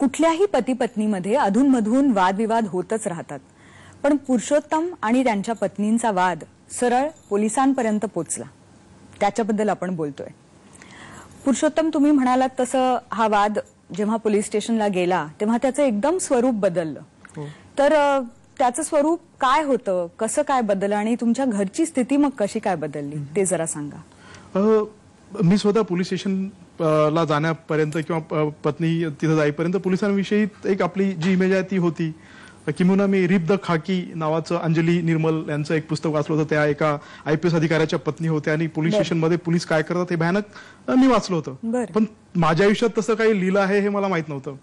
कुठल्याही पती पत्नीमध्ये अधूनमधून वादविवाद होतच राहतात, पण पुरुषोत्तम आणि त्यांच्या पत्नींचा वाद सरळ पोलिसांपर्यंत पोचला. त्याच्याबद्दल आपण बोलतोय. पुरुषोत्तम, तुम्ही म्हणालात तसं हा वाद जेव्हा पोलीस स्टेशनला गेला तेव्हा त्याचं एकदम स्वरूप बदललं. तर त्याचं स्वरूप काय होतं, कसं काय बदललं आणि तुमच्या घरची स्थिती मग कशी काय बदलली ते जरा सांगा. मी स्वतः पोलीस स्टेशन ला जाण्यापर्यंत किंवा पत्नी तिथे जाईपर्यंत पोलिसांविषयी एक आपली जी इमेज आहे ती होती. किंवा मी रिप द खाकी नावाचं अंजली निर्मल यांचं एक पुस्तक वाचलं होतं. त्या एका IPS अधिकाऱ्याच्या पत्नी होत्या आणि पोलीस स्टेशनमध्ये पोलीस काय करतात हे भयानक मी वाचलं होतं. पण माझ्या आयुष्यात तसं काही लिहिलं आहे हे मला माहित नव्हतं.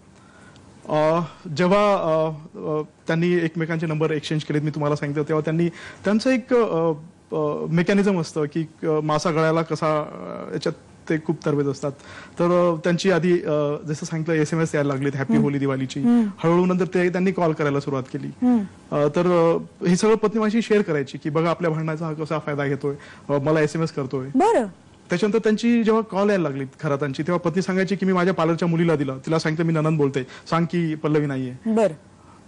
जेव्हा त्यांनी एकमेकांचे नंबर एक्सचेंज केलेत, मी तुम्हाला सांगितलं, तेव्हा त्यांनी त्यांचं एक मेकॅनिझम असतं की मासा गळायला कसा याच्यात ते खूप तरबेज असतात. तर त्यांची आधी जसं सांगितलं SMS यायला लागलीत हॅपी होली दिवाळीची. हळूहळू नंतर त्यांनी कॉल करायला सुरुवात केली. तर हे सगळं पत्नी माझी शेअर करायची की बघा आपल्या भांडणाचा हा कसा फायदा घेतोय, मला SMS करतोय. त्याच्यानंतर त्यांची जेव्हा कॉल यायला लागली घरातांची तेव्हा पत्नी सांगायची की मी माझ्या पार्लरच्या मुलीला दिला, तिला सांगितलं मी ननंद बोलते, सांग की पल्लवी नाहीये.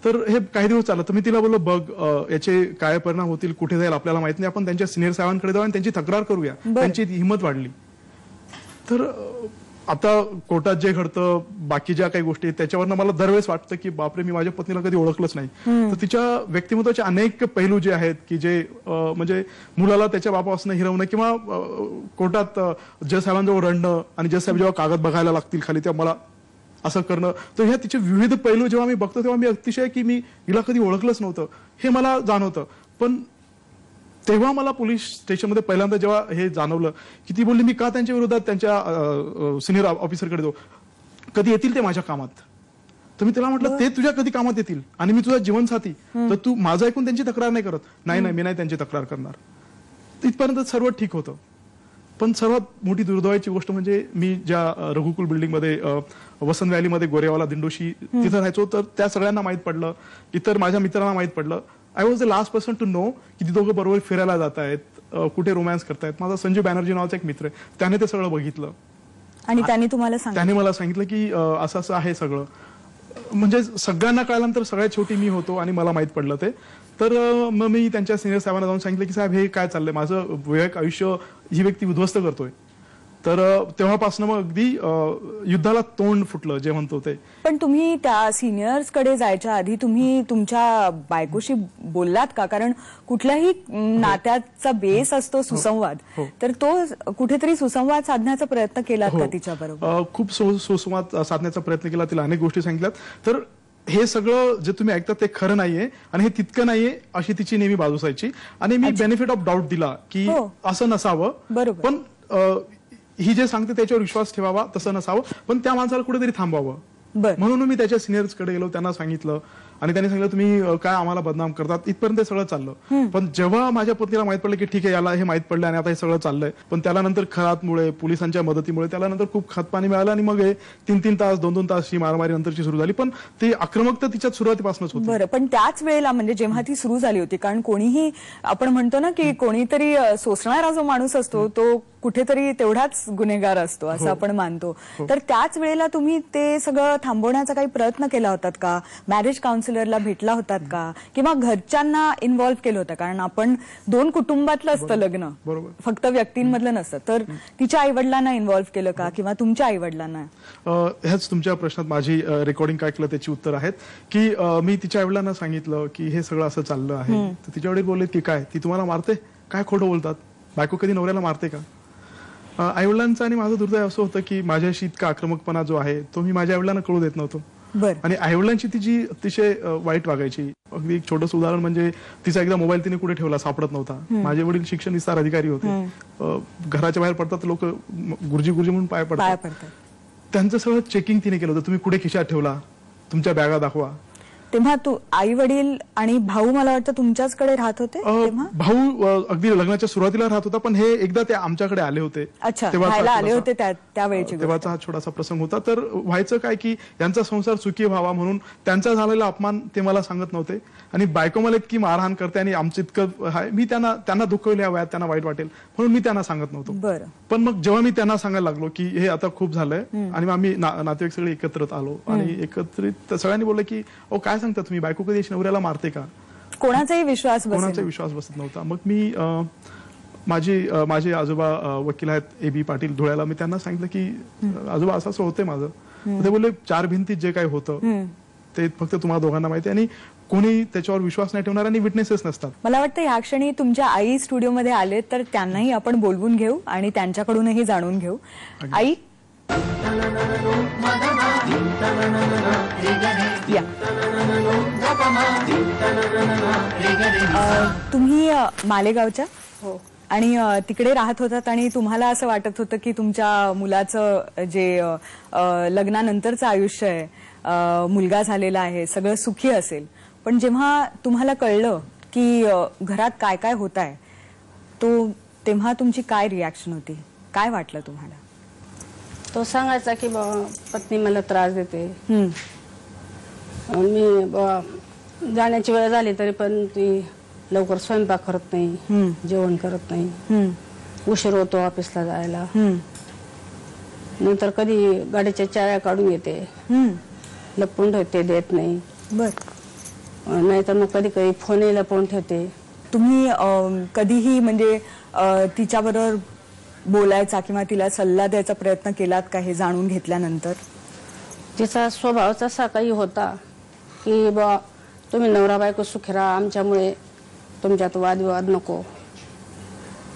तर हे काही दिवस चाललं. तर मी तिला बोललो बघ याचे काय परिणाम होतील, कुठे जाईल आपल्याला माहित नाही, आपण त्यांच्या सिनियर साहेबांकडे जाऊ आणि त्यांची तक्रार करूया. त्यांची हिंमत वाढली. तर आता कोर्टात जे घडतं बाकी ज्या काही गोष्टी त्याच्यावरनं मला दरवेळेस वाटतं की बापरे मी माझ्या पत्नीला कधी ओळखलंच नाही. तर तिच्या व्यक्तिमत्वाचे अनेक पैलू जे आहेत की जे म्हणजे मुलाला त्याच्या बापापासून हिरवणं किंवा कोर्टात जज साहेबांजवळ रडणं आणि जज साहेब जेव्हा कागद बघायला लागतील खाली तेव्हा मला असं करणं. तर ह्या तिचे विविध पैलू जेव्हा मी बघतो तेव्हा मी अतिशय की मी हिला कधी ओळखलंच नव्हतं हे मला जाणवतं. पण तेव्हा मला पोलीस स्टेशनमध्ये पहिल्यांदा जेव्हा हे जाणवलं की ती बोलली मी का त्यांच्या विरोधात त्यांच्या सिनियर ऑफिसरकडे जाऊ, कधी येतील ते माझ्या कामात. तर मी तिला म्हटलं ते तुझ्या कधी कामात येतील आणि मी तुझा जीवनसाथी, तर तू माझं ऐकून त्यांची तक्रार नाही करत. नाही मी नाही त्यांची तक्रार करणार. तिथपर्यंत सर्व ठीक होतं. पण सर्वात मोठी दुर्दैवाची गोष्ट म्हणजे मी ज्या रघुकुल बिल्डिंगमध्ये वसंत व्हॅलीमध्ये गोरेवाला दिंडोशी तिथं राहायचो, तर त्या सगळ्यांना माहित पडलं, इतर माझ्या मित्रांना माहित पडलं. I was the last person to know की ती दोघं बरोबर फिरायला जात आहेत, कुठे रोमॅन्स करतायत. माझा संजय बॅनर्जी नावाचा एक मित्र आहे, त्याने ते सगळं बघितलं आणि त्याने मला सांगितलं की असं असं आहे सगळं. म्हणजे सगळ्यांना कळल्यानंतर सगळ्यात शेवटी मी होतो आणि मला माहित पडलं ते. तर मग मी त्यांच्या सिनियर साहेबांना जाऊन सांगितलं की साहेब हे काय चाललंय, माझं वैयक्तिक आयुष्य ही व्यक्ती उद्ध्वस्त करतोय. तर तेव्हापासून मग अगदी युद्धाला तोंड फुटलं जे म्हणतो ते. पण तुम्ही त्या सिनियर्स कडे जायच्या आधी तुम्ही तुमच्या बायकोशी बोललात का? कारण कुठल्याही नात्याचा बेस असतो सुसंवाद. तर तो कुठेतरी सुसंवाद साधण्याचा प्रयत्न केलात का तिच्या बरोबर? खूप सुसंवाद साधण्याचा प्रयत्न केला, तिला अनेक गोष्टी सांगितल्यात. तर हे सगळं जे तुम्ही ऐकता ते खरं नाहीये आणि हे तितकं नाहीये अशी तिची नेहमी बाजू असायची. आणि मी बेनिफिट ऑफ डाऊट दिला की असं नसावं, पण ही जे सांगते त्याच्यावर विश्वास ठेवावा, तसं नसावं, पण त्या माणसाला कुठेतरी थांबावं. म्हणून मी त्याच्या सिनियर्स कडे गेलो, त्यांना सांगितलं आणि त्यांनी सांगितलं तुम्ही काय आम्हाला बदनाम करतात. इथपर्यंत ते सगळं चाललं. पण जेव्हा माझ्या पत्नीला माहित पडलं की ठीक आहे याला हे माहित पडलं आणि आता हे सगळं चाललंय, पण त्याला नंतर खरातमुळे पोलिसांच्या मदतीमुळे त्याला नंतर खूप खतपाणी मिळालं आणि मग हे 3-3 तास 2-2 तास ही मारामारी नंतरची सुरू झाली. पण ती आक्रमकता तिच्यात सुरुवातीपासूनच होती. बरं, पण त्याच वेळेला म्हणजे जेव्हा ती सुरू झाली होती, कारण कोणीही आपण म्हणतो ना की कोणीतरी सोसणारा जो माणूस असतो तो कुठेतरी तेवढाच गुन्हेगार असतो असं आपण मानतो. तर त्याच वेळेला तुम्ही ते सगळं थांबवण्याचा काही प्रयत्न केला होतात का? मॅरेज काउन्सिलरला भेटला होतात का? किंवा घरच्यांना इन्व्हॉल्व्ह केलं होतं? कारण आपण 2 कुटुंबातलं असतं लग्न, फक्त व्यक्तींमधलं नसतं. तर तिच्या आईवडिलांना इन्व्हॉल्व्ह केलं का किंवा तुमच्या आईवडिलांना? ह्याच तुमच्या प्रश्नात माझी रेकॉर्डिंग काय केलं त्याची उत्तर आहेत की मी तिच्या आईवडिलांना सांगितलं की हे सगळं असं चाललं आहे. तर तिच्या वडील बोलले की काय ती तुम्हाला मारते, काय खोटं बोलतात, बायको कधी नवऱ्याला मारते का? आईवडिलांचं आणि माझं दुर्दैव असं होतं की माझ्याशी इतका आक्रमकपणा जो आहे तो मी माझ्या आईवडिलांना कळू देत नव्हतो. आणि आईवडिलांची तिची अतिशय वाईट वागायची. अगदी एक छोटंसं उदाहरण म्हणजे तिचा एकदा मोबाईल तिने कुठे ठेवला सापडत नव्हता. माझे वडील शिक्षण विस्तार अधिकारी होते. घराच्या बाहेर पडतात लोक गुरुजी गुरुजी म्हणून पाय पडतात. त्यांचं सगळं चेकिंग तिने केलं होतं. तुम्ही कुठे खिशात ठेवला, तुमच्या बॅगा दाखवा. तेव्हा तू आई वडील आणि भाऊ मला वाटतं तुमच्याचकडे राहत होते तेव्हा? भाऊ अगदी लग्नाच्या सुरुवातीला राहत होता, पण हे एकदा ते आमच्याकडे आले होते. अच्छा, तेव्हाचा राहायला आले थोडासा- होते त्यावेळेची गोष्ट. तेव्हाचा हा छोटासा प्रसंग होता. तर व्हायचं काय की यांचा संसार सुखी व्हावा म्हणून त्यांचा झालेला अपमान ते मला सांगत नव्हते, आणि बायको मला इतकी मारहाण करते आणि आमचं इतकं आहे, मी त्यांना दुखवल्या वयात त्यांना वाईट वाटेल म्हणून मी त्यांना सांगत नव्हतो. बरं. पण मग जेव्हा मी त्यांना सांगायला लागलो की हे आता खूप झालंय, आणि मग आम्ही नातेवाईक सगळे एकत्रित आलो, आणि एकत्रित सगळ्यांनी बोललं की अहो काय सांगता तुम्ही, बायको कधी नवऱ्याला मारते का? कोणाचाही विश्वास कोणाचा बसेना. विश्वास बसत नव्हता. मग मी माझे आजोबा वकील आहेत AB पाटील धुळ्याला, मी त्यांना सांगितलं की आजोबा असं असं होतंय माझं. ते बोलले चार भिंतीत जे काही होतं ते फक्त तुम्हाला दोघांना माहिती आहे, आणि कोणी त्याच्यावर विश्वास नाही ठेवणार, आणि विटनेसेस नसतात. मला वाटतं या क्षणी तुमच्या आई स्टुडिओमध्ये आले तर त्यांनाही आपण बोलवून घेऊ आणि त्यांच्याकडूनही जाणून घेऊ. आई या. तुम्ही मालेगावच्या हो. आणि तिकडे राहत होतात, आणि तुम्हाला असं वाटत होतं की तुमच्या मुलाचं जे लग्नानंतरचं आयुष्य आहे, मुलगा झालेला आहे, सगळं सुखी असेल. पण जेव्हा तुम्हाला कळलं की घरात काय काय होत आहे, तेव्हा तुमची काय रिॲक्शन होती, काय वाटलं तुम्हाला? तो सांगायचा की पत्नी मला त्रास देते, हम्म. मी जाण्याची वेळ झाली तरी पण ती लवकर स्वयंपाक करत नाही, जेवण करत नाही, उशीर होतो ऑफिसला जायला. नंतर कधी गाडीच्या चाव्या काढून येते, लपवून ठेवते, देत नाही. बर. नाहीतर मग कधी कधी फोनही लपवून ठेवते. तुम्ही कधीही म्हणजे तिच्याबरोबर बोलायचा किंवा तिला सल्ला द्यायचा प्रयत्न केलात का, हे जाणून घेतल्यानंतर? तिचा स्वभावच असा काही होता की तुम्ही नवरा बायको सुखी राहा, आमच्यामुळे तुमच्यात वादविवाद नको.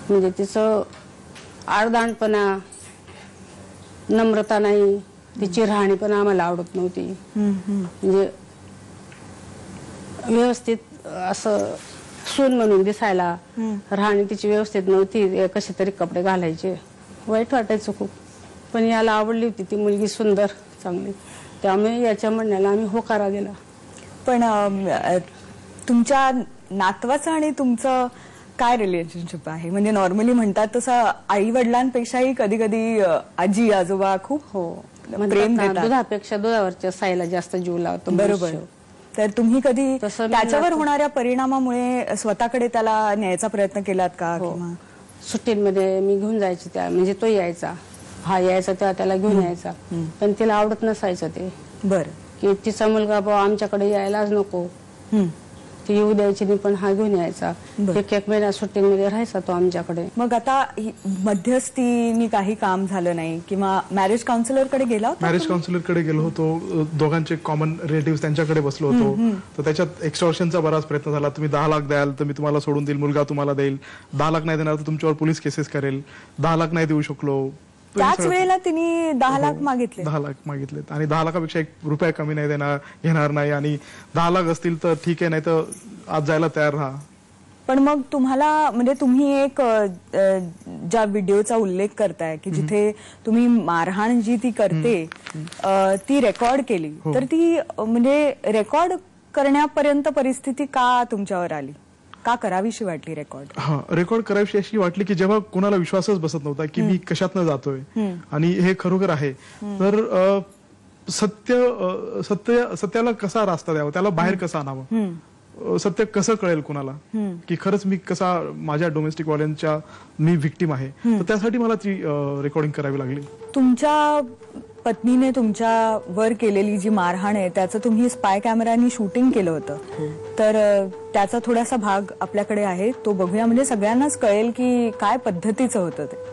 म्हणजे तिचं आडदांडपणा, नम्रता नाही, तिची राहणी पण आम्हाला आवडत नव्हती. म्हणजे व्यवस्थित असं सून म्हणून दिसायला राहणी तिची व्यवस्थित नव्हती, कसे तरी कपडे घालायचे, वाईट वाटायचं खूप. पण याला आवडली होती ती मुलगी, सुंदर चांगली, त्यामुळे याच्या म्हणण्याला आम्ही होकारा दिला. पण तुमच्या नातवाचं आणि तुमचं काय रिलेशनशिप आहे? म्हणजे नॉर्मली म्हणतात तसं आई वडिलांपेक्षाही कधी कधी आजी आजोबा खूप प्रेम देतात. दुधापेक्षा दुधावरच्या साईला जास्त जीव लावतो. बरोबर. तर तुम्ही कधी तसं त्याच्यावर होणाऱ्या परिणामामुळे स्वतःकडे त्याला न्यायचा प्रयत्न केलात का? किंवा सुट्टींमध्ये मी घेऊन जायची, त्या म्हणजे तो यायचा, हा यायचा तेव्हा त्याला घेऊन यायचा, पण तिला आवडत नसायचं ते. बरं. की तिचा मुलगा आमच्याकडे यायलाच नको, ती येऊ द्यायची नाही, पण हा घेऊन यायचा. एक महिना सुट्टीमध्ये राहायचा तो आमच्याकडे. मग आता मध्यस्थीनी काही काम झालं नाही किंवा मॅरेज काउन्सिलर कडे गेला होता? मॅरेज काउन्सिलर कडे गेलो होतो, दोघांचे कॉमन रिलेटिव्ह त्यांच्याकडे बसलो होतो. तर त्याच्यात एक्स्टॉर्शनचा बराच प्रयत्न झाला. तुम्ही 10 लाख द्याल तर मी तुम्हाला सोडून देईल, मुलगा तुम्हाला देईल. 10 लाख नाही देणार तर तुमच्यावर पोलीस केसेस करेल. 10 लाख नाही देऊ शकलो. त्याच वेळेला तिने 10 लाख मागितले. 10 लाख मागितलेत, आणि 10 लाखापेक्षा 1 रुपया कमी नाही घेणार नाही, आणि 10 लाख असतील तर ठीक आहे, नाही तर आज जायला तयार राहा. पण मग तुम्हाला म्हणजे तुम्ही एक ज्या व्हिडिओचा उल्लेख करताय की जिथे तुम्ही मारहाण जी ती करते ती रेकॉर्ड केली, तर ती म्हणजे रेकॉर्ड करण्यापर्यंत परिस्थिती का तुमच्यावर आली? का करावीशी वाटली रेकॉर्ड? हा, रेकॉर्ड करावीशी अशी वाटली की जेव्हा कोणाला विश्वासच बसत नव्हता की मी कशातनं जातोय आणि हे खरोखर आहे, तर सत्याला कसा रास्ता द्यावा, त्याला बाहेर कसं आणावं, सत्य कसं कळेल कुणाला की खरंच मी कसा माझ्या डोमेस्टिक व्हायलन्सच्या मी व्हिक्टीम आहे. तर त्यासाठी मला ती रेकॉर्डिंग करावी लागली. तुमच्या पत्नीने तुमच्या वर केलेली जी मारहाण आहे त्याचं तुम्ही स्पाय कॅमेरानी शूटिंग केलं होतं, तर त्याचा थोडासा भाग आपल्याकडे आहे, तो बघूया, म्हणजे सगळ्यांनाच कळेल की काय पद्धतीचं होतं ते.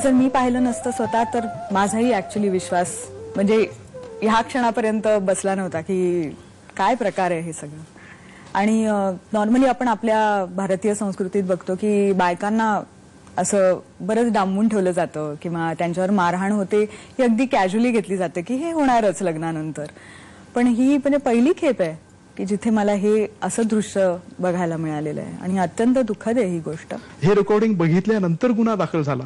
जर मी पाहिलं नसतं स्वतः तर माझाही ऍक्च्युली विश्वास म्हणजे ह्या क्षणापर्यंत बसला नव्हता की काय प्रकार आहे हे सगळं. आणि नॉर्मली आपण आपल्या भारतीय संस्कृतीत बघतो की बायकांना असं बरंच डांबून ठेवलं जातं किंवा त्यांच्यावर मारहाण होते ही अगदी कॅज्युअली घेतली जाते की हे होणारच लग्नानंतर. पण ही म्हणजे पहिली खेप आहे की जिथे मला हे असं दृश्य बघायला मिळालेलं आहे आणि अत्यंत दुःखद आहे ही गोष्ट. हे रेकॉर्डिंग बघितल्यानंतर गुन्हा दाखल झाला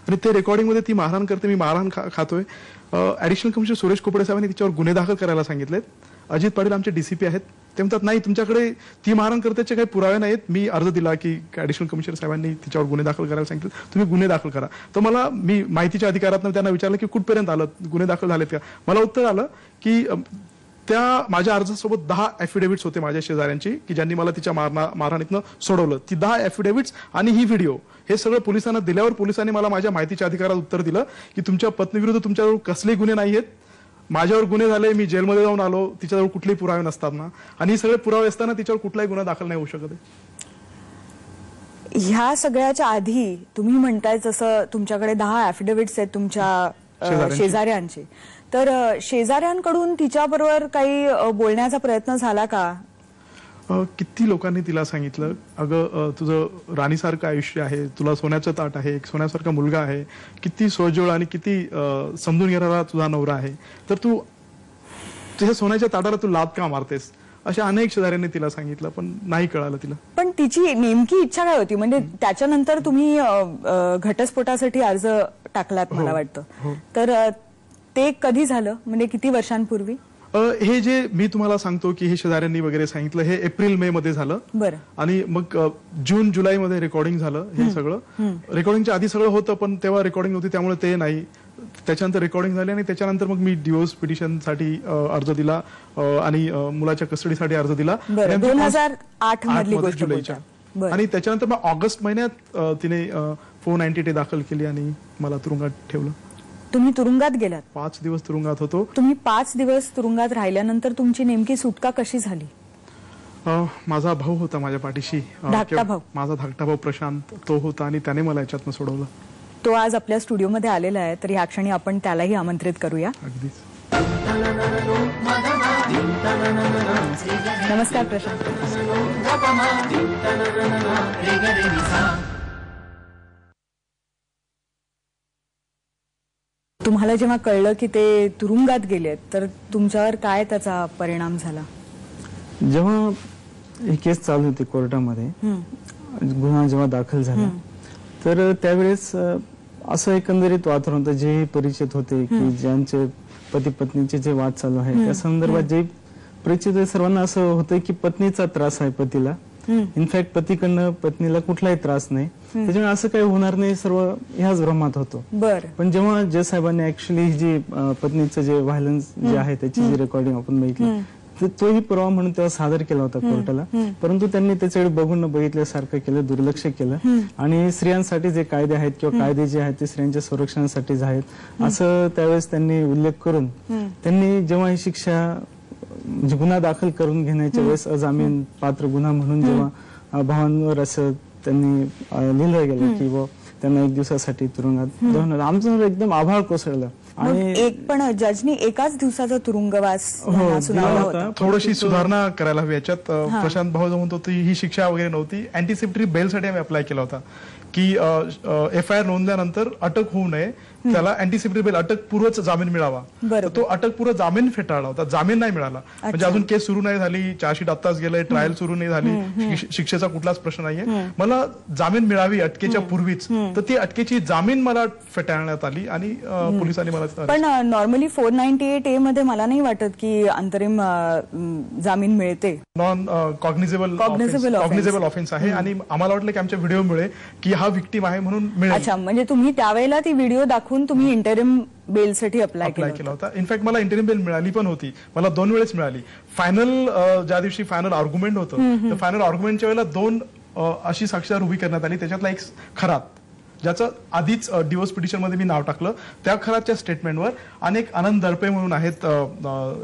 आणि ते रेकॉर्डिंग मध्ये ती मारहाण करते, मी मारहाण खातोय. ऍडिशनल कमिशनर सुरेश खोपडे साहेबांनी तिच्यावर गुन्हे दाखल करायला सांगितलेत. अजित पाटील आमचे डीसीपी आहेत, ते म्हणतात नाही तुमच्याकडे ती मारहाण करण्याचे काही पुरावे नाहीत. मी अर्ज दिला की ऍडिशनल कमिशनर साहेबांनी तिच्यावर गुन्हे दाखल करायला सांगितले, तुम्ही गुन्हे दाखल करा. तर मला मी माहितीच्या अधिकारात त्यांना विचारलं की कुठपर्यंत आलं, गुन्हे दाखल झालेत का. मला उत्तर आलं की त्या माझ्या अर्जासोबत 10 ॲफिडेव्हिट्स होते माझ्या शेजाऱ्यांची की ज्यांनी मला तिच्या मारहाणीतनं सोडवलं. ती 10 ॲफिडेव्हिट्स आणि ही व्हिडिओ हे सगळं पोलिसांना दिल्यावर पोलिसांनी मला माझ्या माहितीच्या अधिकारात उत्तर दिलं की तुमच्या पत्नीविरुद्ध तुमच्याजवळ कसलेही गुन्हे नाहीयेत, माझ्यावर गुन्हे झाले, मी जेलमध्ये जाऊन आलो, तिच्याजवळ कुठलेही पुरावे नसतात ना, आणि हे सगळे पुरावे असताना तिच्यावर कुठलाही गुन्हा दाखल नाही होऊ शकत. ह्या सगळ्याच्या आधी तुम्ही म्हणताय जसं तुमच्याकडे 10 ॲफिडेव्हिट्स आहेत तुमच्या शेजाऱ्यांचे, तर शेजाऱ्यांकडून तिच्याबरोबर काही बोलण्याचा प्रयत्न झाला का? किती लोकांनी तिला सांगितलं अगं तुझं राणीसारखं आयुष्य आहे, तुला सोन्याचं ताट आहे, एक सोन्यासारखा मुलगा आहे, किती सोजवळ आणि किती समजून घेणारा तुझा नवरा आहे, तर तू तुझ्या सोन्याच्या ताटाला तू लाद का मारतेस, अशा अनेक शेजाऱ्यांनी तिला सांगितलं, पण नाही कळालं तिला. पण तिची नेमकी इच्छा काय होती? म्हणजे त्याच्यानंतर तुम्ही घटस्फोटासाठी अर्ज टाकलात मला वाटतं, तर ते कधी झालं, म्हणजे किती वर्षांपूर्वी? हे जे मी तुम्हाला सांगतो की हे शेजाऱ्यांनी वगैरे सांगितलं हे एप्रिल मे मध्ये झालं. बरं. आणि मग जून जुलै मध्ये रेकॉर्डिंग झालं. हे सगळं रेकॉर्डिंगच्या आधी सगळं होतं पण तेव्हा रेकॉर्डिंग नव्हती त्यामुळे ते नाही. त्याच्यानंतर रेकॉर्डिंग झाली आणि त्याच्यानंतर मग मी डिवोर्स पिटिशनसाठी अर्ज दिला आणि मुलाच्या कस्टडीसाठी अर्ज दिला. 2008 मधली गोष्ट जुलैच्या. आणि त्याच्यानंतर मग ऑगस्ट महिन्यात तिने 490 दाखल केली आणि मला तुरुंगात ठेवलं. तुम्ही तुरुंगात गेलात? 5 दिवस तुरुंगात होतो. तुम्ही 5 दिवस तुरुंगात राहिल्यानंतर तुमची नेमकी सुटका कशी झाली? माझा भाऊ होता माझ्या पाठीशी, धाकटा भाऊ. माझा धाकटा भाऊ प्रशांत, तो होता आणि त्याने मला याच्यातनं सोडवलं. तो आज आपल्या स्टुडिओमध्ये आलेला आहे, तर या क्षणी आपण त्यालाही आमंत्रित करूया. अगदीच. नमस्कार प्रशांत. तुम्हाला जेव्हा कळलं की ते तुरुंगात गेलेत तर तुमच्यावर काय त्याचा परिणाम झाला? जेव्हा ही केस चालू होती कोर्टामध्ये, गुन्हा जेव्हा दाखल झाला तर त्यावेळेस असं एकंदरीत वातावरण होतं, जे परिचित होते की ज्यांचे पती पत्नीचे जे वाद चालू आहे त्या संदर्भात जे परिचित आहे सर्वांना असं होतं की पत्नीचा त्रास आहे पतीला, इनफॅक्ट पतीकडनं पत्नीला कुठलाही त्रास नाही, त्याच्यामुळे असं काही होणार नाही, सर्व ह्याच भ्रमात होतो. पण जेव्हा जज साहेबांनी ऍक्च्युली जी पत्नीचं जे व्हायलन्स जे आहे त्याची जी रेकॉर्डिंग आपण बघितली तोही पुरावा म्हणून तेव्हा सादर केला होता कोर्टाला, परंतु त्यांनी त्याच्याकडे बघून न बघितल्यासारखं केलं, दुर्लक्ष केलं आणि स्त्रियांसाठी जे कायदे आहेत किंवा कायदे जे आहेत ते स्त्रियांच्या संरक्षणासाठीच आहेत असं त्यावेळेस त्यांनी उल्लेख करून त्यांनी जेव्हा ही शिक्षा म्हणजे गुन्हा दाखल करून घेण्याच्या वेळेस अजामीन पात्र गुन्हा म्हणून जेव्हा भावांवर असं त्यांनी लिहिलं गेलं की त्यांना 1 दिवसासाठी तुरुंगात जाऊन आमचं एकदम आभाळ कोसळलं. आणि एक पण जजनी एकाच दिवसाचा तुरुंगवास सुनावला होता. थोडीशी सुधारणा करायला हवी याच्यात. प्रशांत भाऊ जो म्हणतो ही शिक्षा वगैरे नव्हती, अँटिसिपेटरी बेलसाठी आम्ही अप्लाय केला होता की FIR नोंदल्यानंतर अटक होऊ नये, त्याला अँटिसिपेटरी बेल अटक पूर्वच जामीन मिळावा, तर तो अटक पूर्व जामीन फेटाळला होता, जामीन नाही मिळाला. म्हणजे अजून केस सुरू नाही झाली, चार्जशीट आत्ताच गेलंय, ट्रायल सुरू नाही झाली, शिक्षेचा कुठलाच प्रश्न नाहीये, मला जामीन मिळावी अटकेच्या पूर्वीच, तर ती अटकेची जामीन मला फेटाळण्यात आली आणि पोलिसांनी मला. पण नॉर्मली 498A मध्ये मला नाही वाटत की अंतरिम जामीन मिळते. नॉन कॉग्निझेबल ऑफेन्स आहे आणि आम्हाला वाटलं की आमच्या व्हिडिओमुळे की हा विक्टीम आहे म्हणून मिळेल. अच्छा, म्हणजे तुम्ही त्यावेळेला ती व्हिडिओ दाखवून तुम्ही इंटरिम बेलसाठी अप्लाय केला होता. इनफॅक्ट मला इंटरिम बेल मिळाली पण होती, मला 2 वेळेस मिळाली. फायनल ज्या दिवशी फायनल आर्ग्युमेंट होतं, तर फायनल आर्ग्युमेंटच्या वेळेला 2 अशी साक्षीदार उभी करण्यात आली, त्याच्यातला एक खरात ज्याचं आधीच डिवोर्स पिटिशन मध्ये मी नाव टाकलं, त्या घराच्या स्टेटमेंटवर अनेक आनंद दर्पे म्हणून आहेत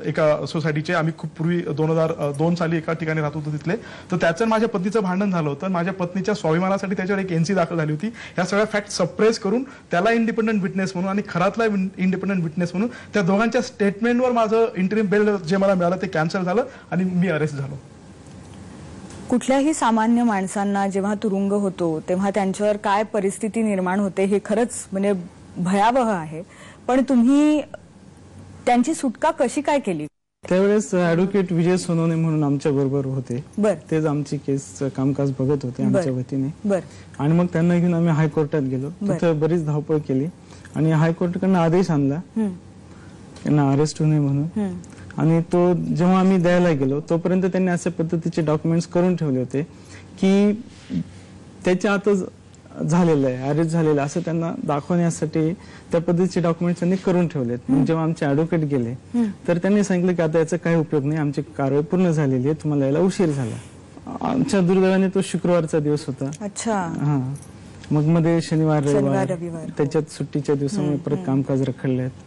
एका सोसायटीचे, आम्ही खूप पूर्वी 2002 साली एका ठिकाणी राहत होतो तिथले, तर त्याचं माझ्या पत्नीचं भांडण झालं होतं. माझ्या पत्नीच्या स्वाभिमानासाठी त्याच्यावर एक NC दाखल झाली होती. ह्या सगळ्या फॅक्ट सप्रेस करून त्याला इंडिपेंडंट विटनेस म्हणून आणि खरातला इंडिपेंडंट विटनेस म्हणून त्या दोघांच्या स्टेटमेंटवर माझं इंटरिम बेल जे मला मिळालं ते कॅन्सल झालं आणि मी अरेस्ट झालो. कुठल्याही सामान्य माणसांना जेव्हा तुरुंग होतो तेव्हा त्यांच्यावर काय परिस्थिती निर्माण होते हे खरंच म्हणजे भयावह आहे. पण तुम्ही त्यांची सुटका कशी काय केली? त्यावेळेस ऍडव्होकेट विजय सोनवणे म्हणून आमच्या बरोबर होते. बर तेच आमची केस कामकाज बघत होते आमच्या वतीने. बर आणि मग त्यांना घेऊन आम्ही हायकोर्टात गेलो. तिथं बरीच धावपळ केली आणि हायकोर्टाकडनं आदेश आणला त्यांना अरेस्ट होऊ नये म्हणून. आणि तो जेव्हा आम्ही द्यायला गेलो तोपर्यंत त्यांनी अशा पद्धतीचे डॉक्युमेंट्स करून ठेवले होते की त्याच्या आतच झालेलं आहे, अरेस्ट झालेलं असं त्यांना दाखवण्यासाठी त्या पद्धतीचे डॉक्युमेंट्स त्यांनी करून ठेवलेत. मग जेव्हा आमचे ऍडव्होकेट गेले तर त्यांनी सांगितलं की आता याचा काही उपयोग नाही, आमची कारवाई पूर्ण झालेली आहे, तुम्हाला यायला उशीर झाला. आमच्या दुर्दैवाने तो शुक्रवारचा दिवस होता. अच्छा. हा, मग मध्ये शनिवार रविवार त्याच्यात सुट्टीच्या दिवसामुळे परत कामकाज रखडलेत.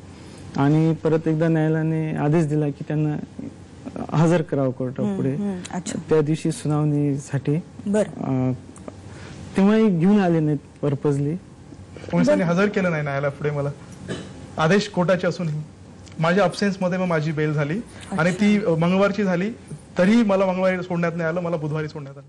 आणि परत एकदा न्यायालयाने आदेश दिला की त्यांना हजर करावं कोर्टापुढे त्या दिवशी सुनावणीसाठी. बरं. तेव्हाही घेऊन आले नाहीत पर्पजली. पोलिसांनी हजर केलं नाही न्यायालयापुढे मला, आदेश कोर्टाचे असूनही. माझ्या अब्सेन्स मध्ये मग माझी बेल झाली आणि ती मंगळवारची झाली. तरी मला मंगळवारी सोडण्यात नाही आलं, मला बुधवारी सोडण्यात आलं.